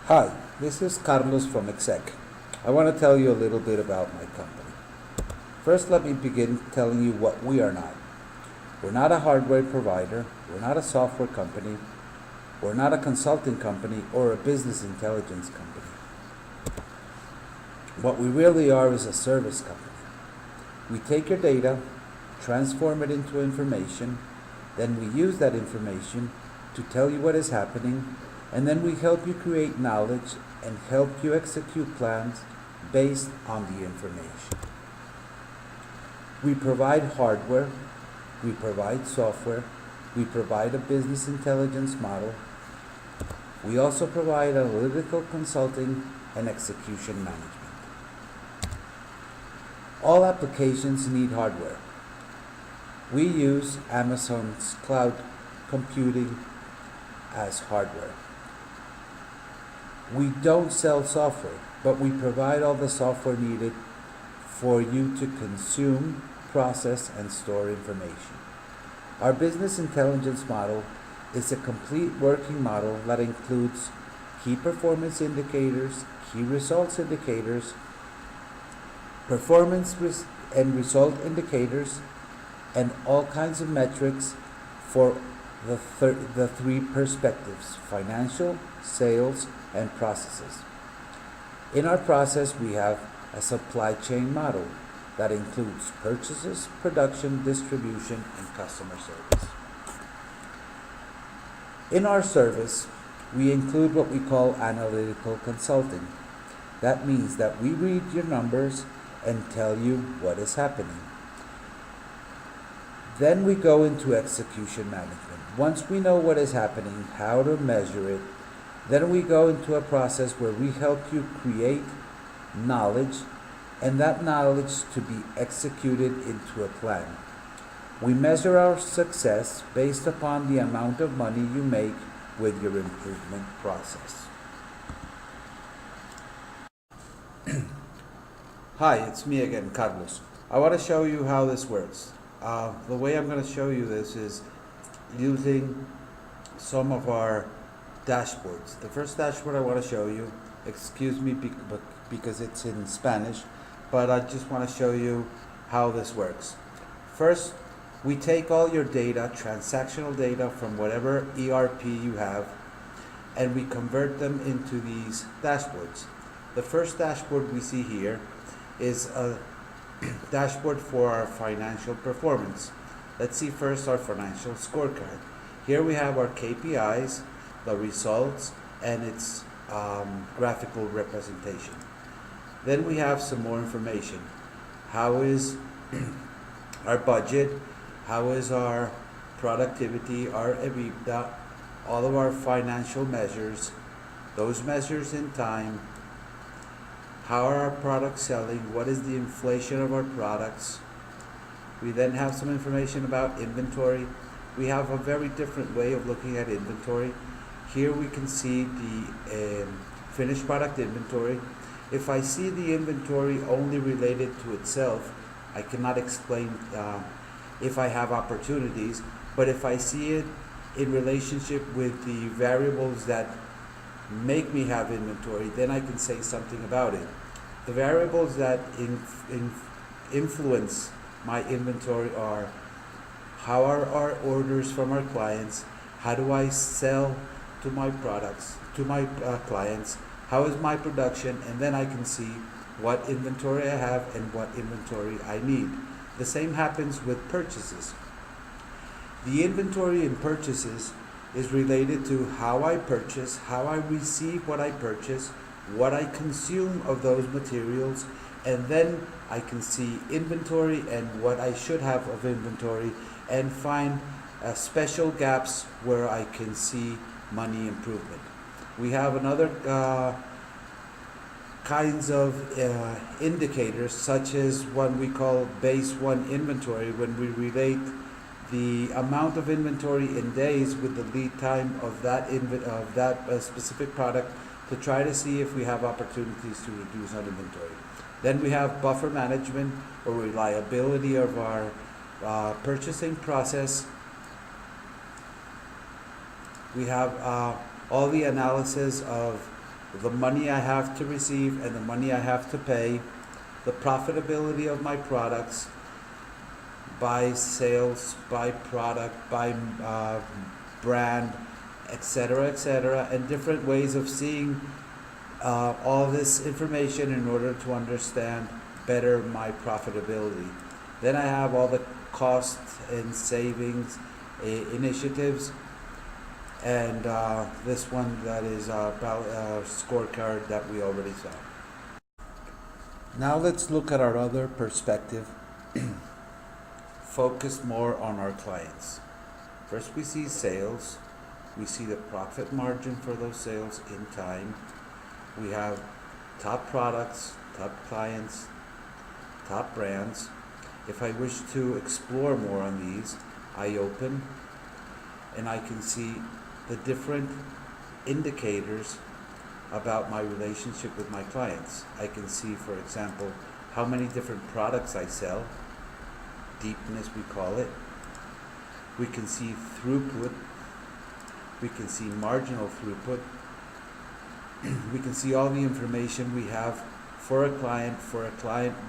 Hi, this is Carlos from EXEK. I want to tell you a little bit about my company. First, let me begin telling you what we are not. We're not a hardware provider, we're not a software company, we're not a consulting company or a business intelligence company. What we really are is a service company. We take your data, transform it into information, then we use that information to tell you what is happening, and then we help you create knowledge and help you execute plans based on the information. We provide hardware, we provide software, we provide a business intelligence model. We also provide analytical consulting and execution management. All applications need hardware. We use Amazon's cloud computing as hardware. We don't sell software, but we provide all the software needed for you to consume, process, and store information. Our business intelligence model is a complete working model that includes key performance indicators, key results indicators, and result indicators, and all kinds of metrics for the three perspectives: financial, sales, and processes. In our process, we have a supply chain model that includes purchases, production, distribution, and customer service. In our service, we include what we call analytical consulting. That means that we read your numbers and tell you what is happening. Then we go into execution management. Once we know what is happening, how to measure it, then we go into a process where we help you create knowledge, and that knowledge to be executed into a plan. We measure our success based upon the amount of money you make with your improvement process. Hi, it's me again, Carlos. I want to show you how this works. The way I'm going to show you this is using some of our dashboards. The first dashboard I want to show you, excuse me because it's in Spanish, but I just want to show you how this works. First, we take all your data, transactional data from whatever ERP you have, and we convert them into these dashboards. The first dashboard we see here is a dashboard for our financial performance. Let's see first our financial scorecard. Here we have our KPIs, the results, and its graphical representation. Then we have some more information. How is our budget? How is our productivity, our EBITDA, all of our financial measures, those measures in time, how are our products selling, what is the inflation of our products. We then have some information about inventory. We have a very different way of looking at inventory. Here we can see the finished product inventory. If I see the inventory only related to itself, I cannot explain if I have opportunities, but if I see it in relationship with the variables that make me have inventory, then I can say something about it. The variables that influence my inventory are: how are our orders from our clients, how do I sell to my products, to my clients, how is my production, and then I can see what inventory I have and what inventory I need. The same happens with purchases. The inventory in purchases is related to how I purchase, how I receive what I purchase, what I consume of those materials, and then I can see inventory and what I should have of inventory, and find special gaps where I can see money improvement. We have another kinds of indicators, such as what we call base one inventory, when we relate the amount of inventory in days with the lead time of that specific product, to try to see if we have opportunities to reduce our inventory. Then we have buffer management, or reliability of our purchasing process. We have all the analysis of the money I have to receive and the money I have to pay, the profitability of my products by sales, by product, by brand, etc., and different ways of seeing all this information in order to understand better my profitability. Then I have all the cost and savings initiatives, and this one that is about scorecard that we already saw. Now let's look at our other perspective, focus more on our clients. First we see sales, we see the profit margin for those sales in time. We have top products, top clients, top brands. If I wish to explore more on these, I open and I can see the different indicators about my relationship with my clients. I can see, for example, how many different products I sell, deepness we call it. We can see throughput, we can see marginal throughput, we can see all the information we have for a client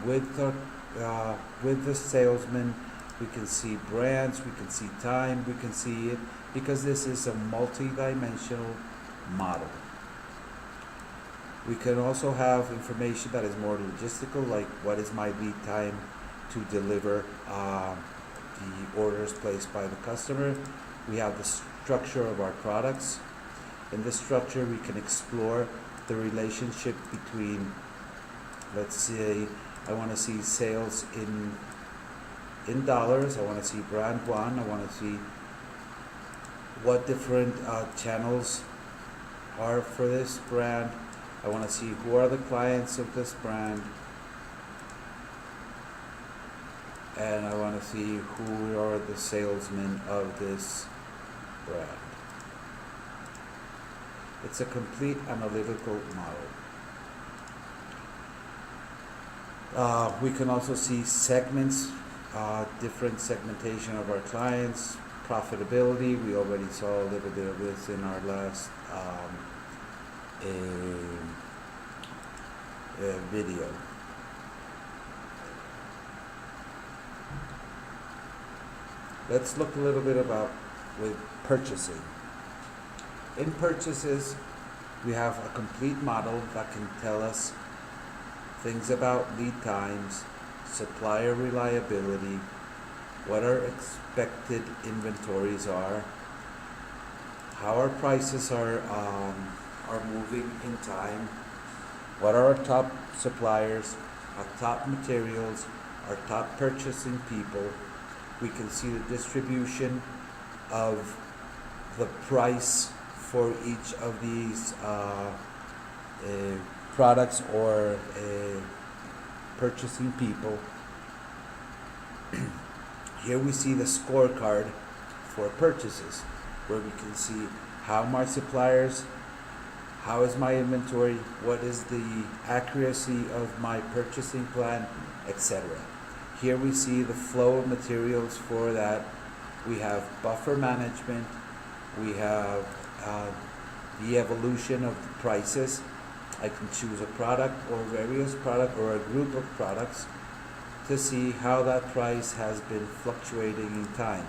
with the salesman. We can see brands, we can see time, we can see it, because this is a multi-dimensional model. We can also have information that is more logistical, like what is my lead time to deliver the orders placed by the customer. We have the structure of our products. In this structure, we can explore the relationship between, let's say, I want to see sales in dollars. I want to see brand one. I want to see what different channels are for this brand. I want to see who are the clients of this brand, and I want to see who are the salesmen of this brand. It's a complete analytical model. We can also see segments, different segmentation of our clients, profitability. We already saw a little bit of this in our last video. Let's look a little bit about with purchasing. In purchases, we have a complete model that can tell us things about lead times, supplier reliability, what our expected inventories are, how our prices are moving in time, what are our top suppliers, our top materials, our top purchasing people. We can see the distribution of the price for each of these products or purchasing people. Here we see the scorecard for purchases, where we can see how my suppliers, how is my inventory, what is the accuracy of my purchasing plan, etc. Here we see the flow of materials for that. We have buffer management, we have the evolution of the prices. I can choose a product or various products or a group of products to see how that price has been fluctuating in time.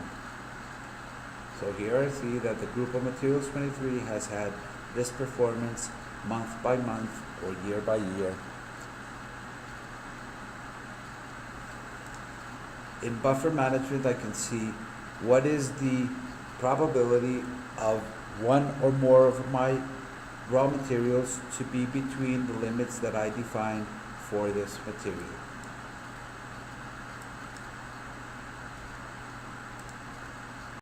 So here I see that the group of materials 23 has had this performance month by month or year by year. In buffer management, I can see what is the probability of one or more of my raw materials to be between the limits that I define for this material.